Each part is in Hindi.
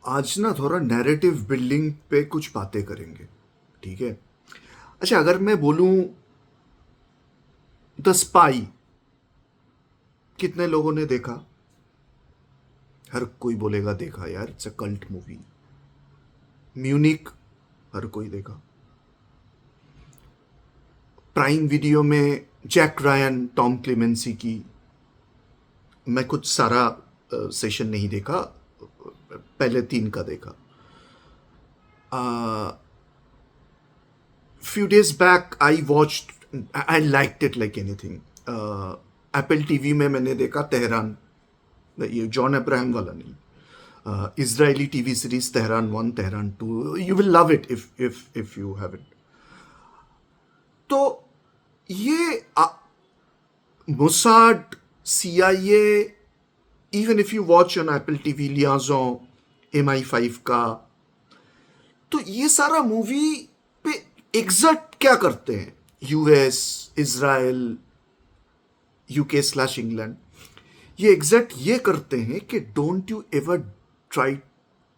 आज ना थोड़ा नैरेटिव बिल्डिंग पे कुछ बातें करेंगे। ठीक है। अच्छा, अगर मैं बोलूं द स्पाई, कितने लोगों ने देखा? हर कोई बोलेगा देखा यार, it's a cult movie. Munich, हर कोई देखा। प्राइम वीडियो में जैक रायन, टॉम क्लेमेंसी की, मैं कुछ सारा सेशन नहीं देखा, पहले 3 का देखा। Few days back I watched, I liked it like anything. Apple TV में मैंने देखा तेहरान, ये जॉन अब्राहम वाला नहीं, Israeli TV series Tehran 1, Tehran 2। You will love it if you have it. तो ये Mossad, CIA, even if you watch on Apple TV liaison, MI5 का, तो ये सारा मूवी पे एग्जर्ट क्या करते हैं? यूएस, इसराइल, UK/इंग्लैंड, ये एग्जैक्ट ये करते हैं कि don't you ever try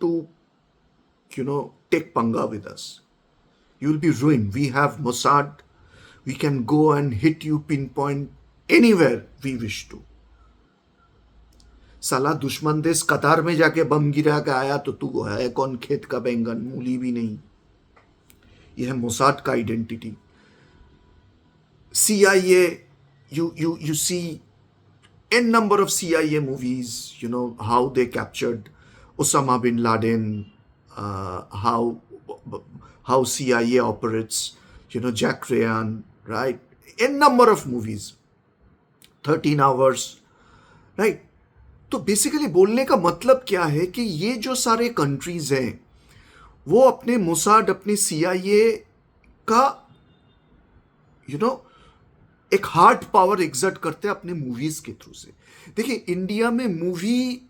to take पंगा with us, you will be ruin. We have Mossad, we can go and hit you pinpoint anywhere we wish to. साला दुश्मन देश कतार में जाके बम गिरा के आया तो तू है कौन? खेत का बैंगन, मूली भी नहीं। यह है मोसाद का identity. CIA, you see n number of CIA movies, how they captured Osama bin Laden, how CIA operates, Jack Ryan, right? N number of movies, 13 hours, right? तो बेसिकली बोलने का मतलब क्या है कि ये जो सारे कंट्रीज हैं वो अपने मोसाड, अपने CIA का एक हार्ड पावर एग्जर्ट करते हैं अपने मूवीज के थ्रू से। देखिए, इंडिया में मूवी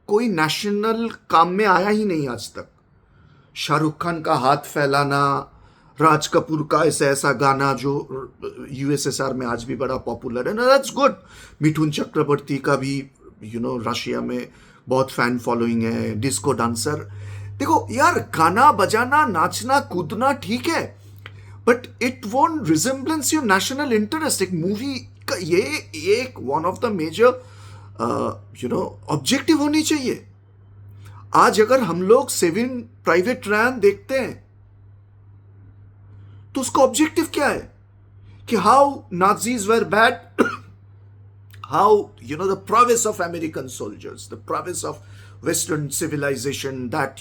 कोई नेशनल काम में आया ही नहीं आज तक। शाहरुख खान का हाथ फैलाना, राज कपूर का ऐसा ऐसा गाना जो USSR में आज भी बड़ा पॉपुलर है ना, दैट्स गुड। मिथुन चक्रवर्ती का भी रशिया में बहुत फैन फॉलोइंग है, डिस्को डांसर। देखो यार, गाना बजाना, नाचना कूदना ठीक है, but it won't resemblance your national interest. एक मूवी का ये एक one of the major objective होनी चाहिए। आज अगर हम लोग सेविंग प्राइवेट रैन देखते हैं तो उसका ऑब्जेक्टिव क्या है? कि how Nazis were bad, how the prowess of American soldiers, the prowess of western civilization that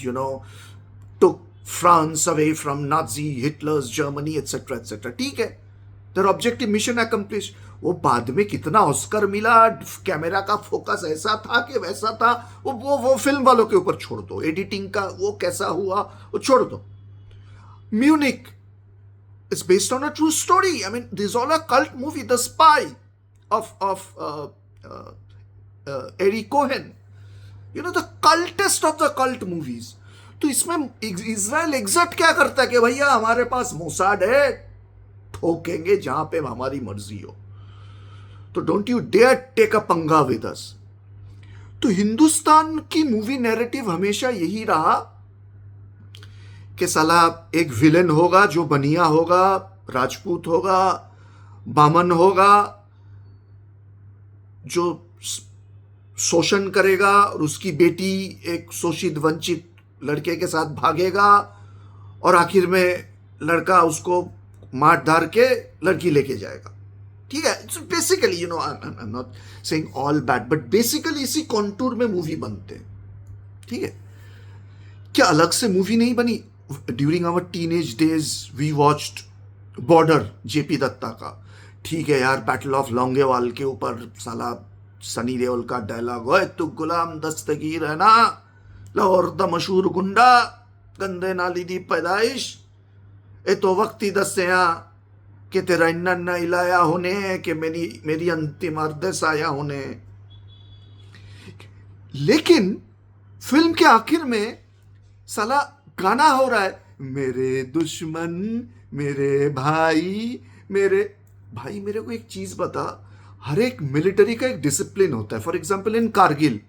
took France away from Nazi, Hitler's Germany, etc. etc. ठीक है, their objective mission accomplished। वो बाद में कितना ऑस्कर मिला, कैमरा का फोकस ऐसा था कि वैसा था, वो फिल्म वालों के ऊपर छोड़ दो, एडिटिंग का वो कैसा हुआ वो छोड़ दो। Munich is based on a true story. I mean, this is all a cult movie. The Spy of Eric Cohen, the cultest of the cult movies। तो इसमें इजराइल एग्जैक्ट क्या करता है कि भैया हमारे पास मोसाड है, ठोकेंगे जहां पे हमारी मर्जी हो, तो don't you dare take a पंगा विद अस। तो हिंदुस्तान की मूवी नैरेटिव हमेशा यही रहा कि साला एक विलेन होगा जो बनिया होगा, राजपूत होगा, बामन होगा, जो शोषण करेगा, और उसकी बेटी एक शोषित वंचित लड़के के साथ भागेगा, और आखिर में लड़का उसको मार धार के लड़की लेके जाएगा। ठीक है, it's basically I am not saying all bad, but basically इसी कॉन्टूर में मूवी बनते हैं। ठीक है, क्या अलग से मूवी नहीं बनी? During our teenage days we watched Border, JP Datta का। ठीक है यार, बैटल ऑफ लौंगेवाल के ऊपर साला सनी देओल का डायलॉग, ओए तू गुलाम दस्तगीर है ना, लाहौर दा मशहूर गुंडा, गंदे नाली दी पैदाइश, ए तो वक्त ही दस्या कि तेरा इन्ना ना इलाया होने कि मेरी अंतिम अरदस आया होने। लेकिन फिल्म के आखिर में साला गाना हो रहा है, मेरे दुश्मन मेरे भाई, मेरे भाई। मेरे को एक चीज बता, हर एक मिलिट्री का एक डिसिप्लिन होता है। फॉर एग्जाम्पल इन कारगिल,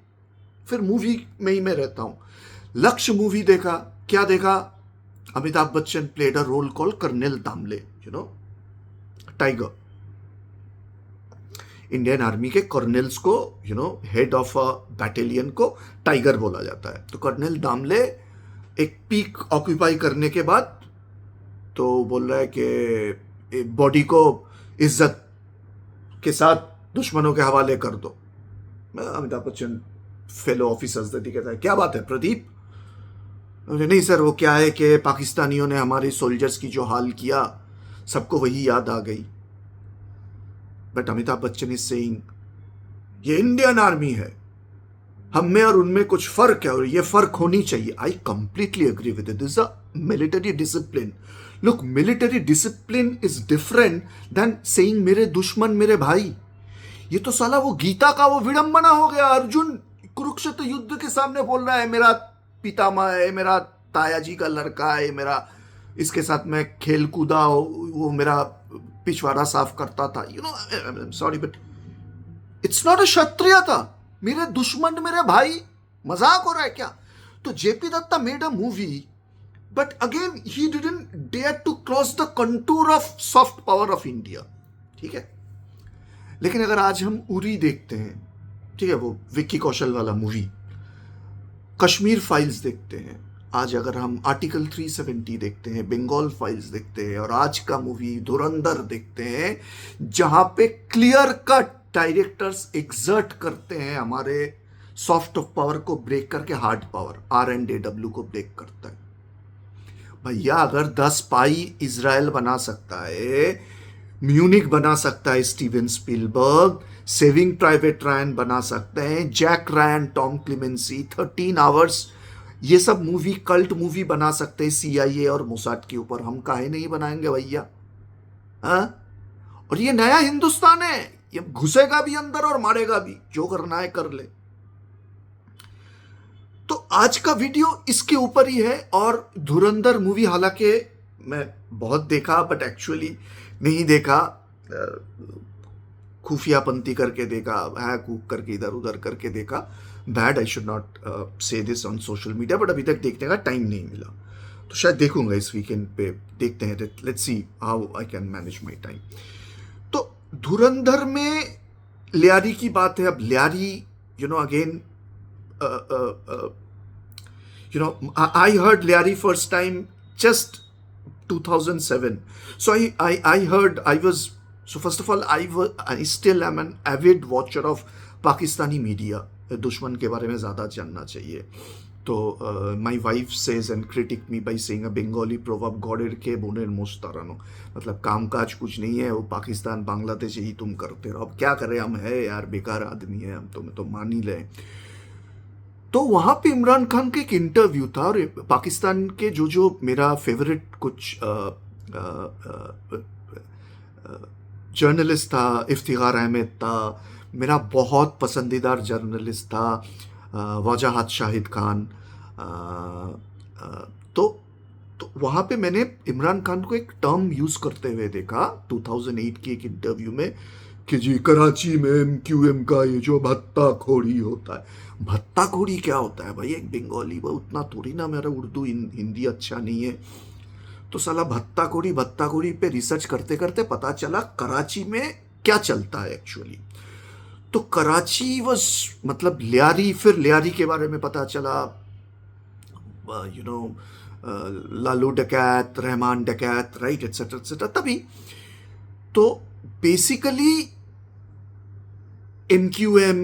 फिर मूवी में ही मैं रहता हूं, लक्ष्य मूवी देखा, क्या देखा? Amitabh Bachchan played a role call colonel Damle, tiger. Indian army के कर्नल्स को, हेड ऑफ अ बैटेलियन को टाइगर बोला जाता है। तो कर्नल दामले एक पीक ऑक्यूपाई करने के बाद तो बोल रहा है कि बॉडी को इज्जत के साथ दुश्मनों के हवाले कर दो। अमिताभ बच्चन फेलो ऑफिसर्स थे, कहता है क्या बात है प्रदीप? नहीं सर, वो क्या है कि पाकिस्तानियों ने हमारे सोल्जर्स की जो हाल किया, सबको वही याद आ गई। But Amitabh Bachchan is saying ये इंडियन आर्मी है, हम में और उनमें कुछ फर्क है और ये फर्क होनी चाहिए। I completely agree with it. This is a military discipline. Look, military discipline is different then saying मेरे दुश्मन मेरे भाई। ये तो साला वो गीता का वो विडंबना हो गया। अर्जुन कुरुक्षेत्र युद्ध के सामने बोल रहा है मेरा पितामह है, मेरा ताया जी का लड़का है, मेरा इसके साथ मैं खेल कूदा, वो मेरा पिछवाड़ा साफ करता था। Sorry but it's not a Kshatriya था, मेरे दुश्मन मेरे भाई। मजाक हो रहा है क्या? तो JP Datta made a movie, but again he didn't dare to cross the contour of soft power of India. ठीक है, लेकिन अगर आज हम उरी देखते हैं, ठीक है, वो विक्की कौशल वाला मूवी, कश्मीर फाइल्स देखते हैं, आज अगर हम आर्टिकल 370 देखते हैं, बंगाल फाइल्स देखते हैं, और आज का मूवी धुरंधर देखते हैं, जहां पे क्लियर कट डायरेक्टर्स एग्जर्ट करते हैं हमारे सॉफ्ट पावर को ब्रेक करके हार्ड पावर RNAW को ब्रेक करता है। भैया अगर 10 पाई इजराइल बना सकता है, म्यूनिक बना सकता है Steven Spielberg, saving private Ryan बना सकते हैं Jack Ryan, Tom Clancy, 13 hours, ये सब मूवी कल्ट मूवी बना सकते हैं CIA और मोसाद के ऊपर, हम काहे नहीं बनाएंगे भैया? हाँ? और ये नया हिंदुस्तान है, ये घुसेगा भी अंदर और मारेगा भी, जो करना है कर ले। तो आज का वीडियो इसके ऊपर ही है। और धुरंधर मूवी हालांकि मैं बहुत देखा, बट एक्चुअली नहीं देखा, खुफियापंती करके देखा है, कूक करके इधर उधर करके देखा। बैड, आई शुड नॉट से this on social media, but अभी तक देखने का टाइम नहीं मिला, तो शायद देखूंगा इस वीकेंड पे। देखते हैं, let's see how I can manage my time. तो धुरंधर में लियारी की बात है। अब Lyari, again, I heard Lyari first time just 2007. So first of all, I still am an avid watcher of Pakistani media. दुश्मन के बारे में ज़्यादा जानना चाहिए। तो my wife says and critic me by saying a Bengali proverb, गॉडेर के बोनेर मोस्तारानो, मतलब कामकाज कुछ नहीं है, वो पाकिस्तान बांग्लादेश ही तुम करते रहो। अब क्या करें, हम है यार, बेकार आदमी है हम, तो मान ही लें। तो वहाँ पे इमरान खान का एक इंटरव्यू था, और पाकिस्तान के जो मेरा फेवरेट कुछ जर्नलिस्ट था, इफ्तिखार अहमद था, मेरा बहुत पसंदीदा जर्नलिस्ट था, वजाहत शाहिद खान। तो वहाँ पे मैंने इमरान खान को एक टर्म यूज़ करते हुए देखा 2008 की एक इंटरव्यू में, कि जी कराची में MQM का ये जो भत्ताखोरी होता है। भत्ताखोरी क्या होता है भाई? एक बंगाली, वो उतना थोड़ी ना, मेरा उर्दू हिंदी अच्छा नहीं है। तो साला भत्ताखोरी पे रिसर्च करते करते पता चला कराची में क्या चलता है एक्चुअली। तो कराची वॉज, मतलब लियारी, फिर लियारी के बारे में पता चला, लालू डकैत, रहमान डकैत, राइट, एटसेट्रा एटसेट्रा। तभी तो बेसिकली MQM,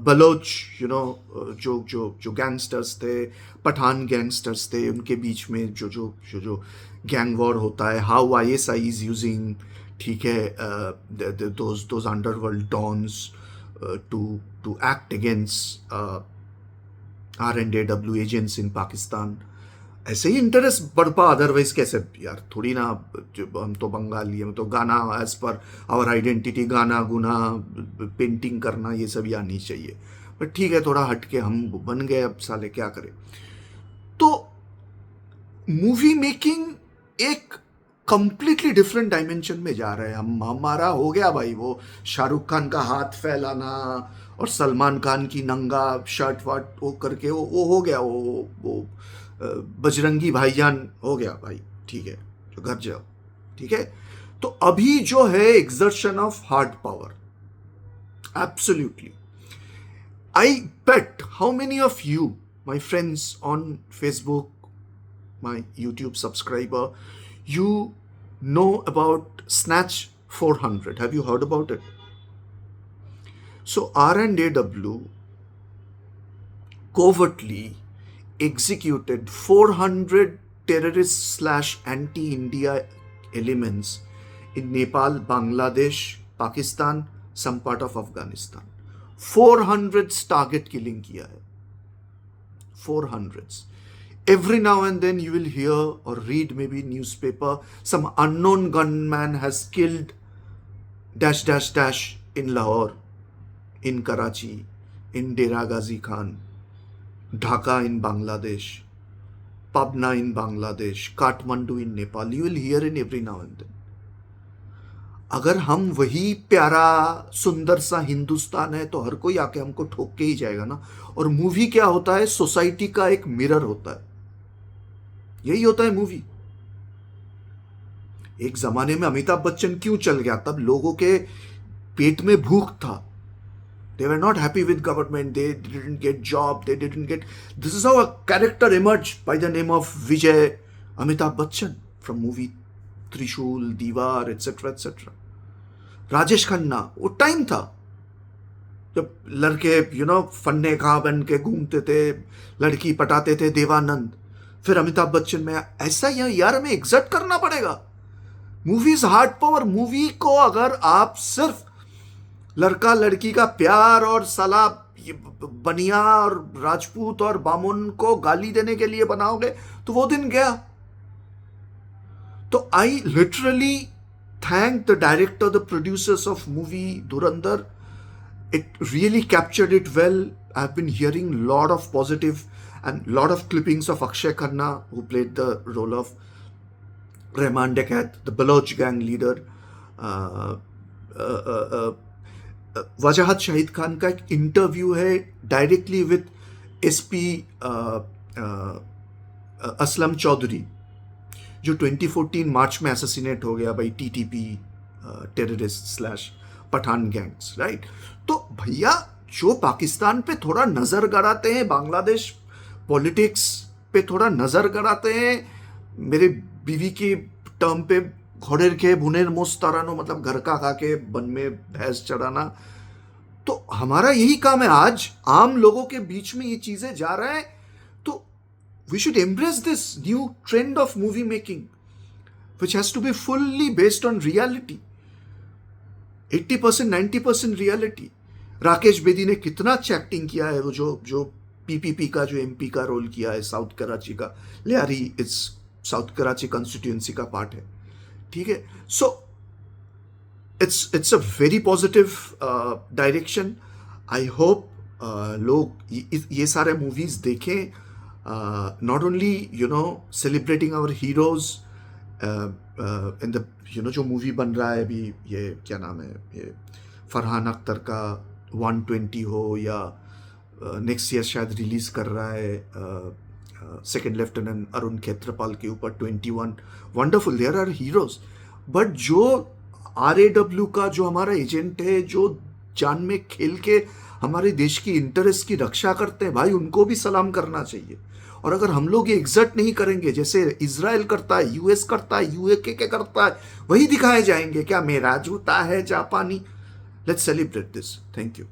बलोच, जो गैंगस्टर्स थे, पठान गैंगस्टर्स थे, उनके बीच में जो गैंग वॉर होता है, हाउ ISI इज यूजिंग, ठीक है, those underworld dons to act against RNAW agents in Pakistan. ऐसे ही इंटरेस्ट बढ़ पा, अदरवाइज कैसे यार, थोड़ी ना, हम तो बंगाली, हम तो गाना एज पर आवर आइडेंटिटी, गाना गुना, पेंटिंग करना, ये सब आनी चाहिए। बट ठीक है, थोड़ा हटके हम बन गए, अब साले क्या करें। तो मूवी मेकिंग एक कंप्लीटली डिफरेंट डायमेंशन में जा रहे हैं हम। हमारा हो गया भाई वो शाहरुख खान का हाथ फैलाना और सलमान खान की नंगा शर्ट वाट वो करके वो हो गया, वो बजरंगी भाईजान हो गया भाई, ठीक है, तो घर जाओ, ठीक है। तो अभी जो है exertion of hard power, absolutely. I bet how many of you, my friends on Facebook, my YouTube subscriber, you know about Snatch 400. Have you heard about it? So R&AW covertly executed 400 terrorist / anti-India elements in Nepal, Bangladesh, Pakistan, some part of Afghanistan. 400 target killing किया है, 400s. Every now and then you will hear or read maybe newspaper, some unknown gunman has killed dash dash dash in Lahore, in Karachi, in Dera Ghazi Khan, Dhaka in Bangladesh, Pabna in Bangladesh, Kathmandu in Nepal. You will hear in every now and then. अगर हम वही प्यारा सुंदर सा हिंदुस्तान है तो हर कोई आके हमको ठोक के ही जाएगा ना। और मूवी क्या होता है? सोसाइटी का एक मिरर होता है, यही होता है मूवी। एक जमाने में अमिताभ बच्चन क्यों चल गया? तब लोगों के पेट में भूख था, they were not happy with government, they didn't get job, they didn't get, this is how a character emerged by the name of Vijay Amitabh Bachchan from movie त्रिशूल, दीवार, etc etc. राजेश खन्ना, वो टाइम था जब लड़के फन्ने खा बन के घूमते थे, लड़की पटाते थे, देवानंद। फिर अमिताभ बच्चन में ऐसा यार हमें एग्जर्ट करना पड़ेगा। Movie is hard power. Movie को अगर आप सिर्फ लड़का लड़की का प्यार और साला बनिया और राजपूत और बामुन को गाली देने के लिए बनाओगे तो वो दिन गया। तो I literally thank the director, the producers of movie Dhurandhar. It really captured it well. I've been hearing a lot of positive and lot of clippings of Akshay Khanna, who played the role of Rahman Dakat, the Baloch gang leader. वजाहत शाहिद खान का एक इंटरव्यू है directly with SP Aslam Chaudhry, जो 2014 मार्च में असैसिनेट हो गया by TTP terrorist / Pathan gangs, right. तो भैया जो पाकिस्तान पे थोड़ा नजर गड़ाते हैं, बांग्लादेश पॉलिटिक्स पे थोड़ा नजर गड़ाते हैं, मेरे बीवी की टर्म पे घोड़ेर के भुनेर मोस्तारानो, मतलब घर का खा के बन में भैंस चढ़ाना, तो हमारा यही काम है। आज आम लोगों के बीच में ये चीजें जा रहा है, तो we should embrace this new trend of movie making, which has to be fully based on reality, 80% 90% reality. Rakesh Bedi ने कितना अच्छा एक्टिंग किया है, वो जो पीपीपी का जो एमपी का रोल किया है, साउथ कराची का, Lyari it's south Karachi constituency का पार्ट है, ठीक है। So it's a very positive direction. I hope लोग ये सारे मूवीज देखें। Not only celebrating our heroes in the जो मूवी बन रहा है अभी, ये क्या नाम है, ये फरहान अख्तर का 120 हो, या नेक्स्ट ईयर शायद रिलीज कर रहा है सेकंड लेफ्टिनेंट अरुण खेत्रपाल के ऊपर 21, wonderful, there are heroes. But जो RAW का जो हमारा एजेंट है, जो जान में खेल के हमारे देश की इंटरेस्ट की रक्षा करते हैं, भाई उनको भी सलाम करना चाहिए। और अगर हम लोग ये एग्जर्ट नहीं करेंगे, जैसे इजराइल करता है, यूएस करता है, यूके के करता है, वही दिखाए जाएंगे क्या मेरा जूता है जापानी। Let's celebrate this. Thank you.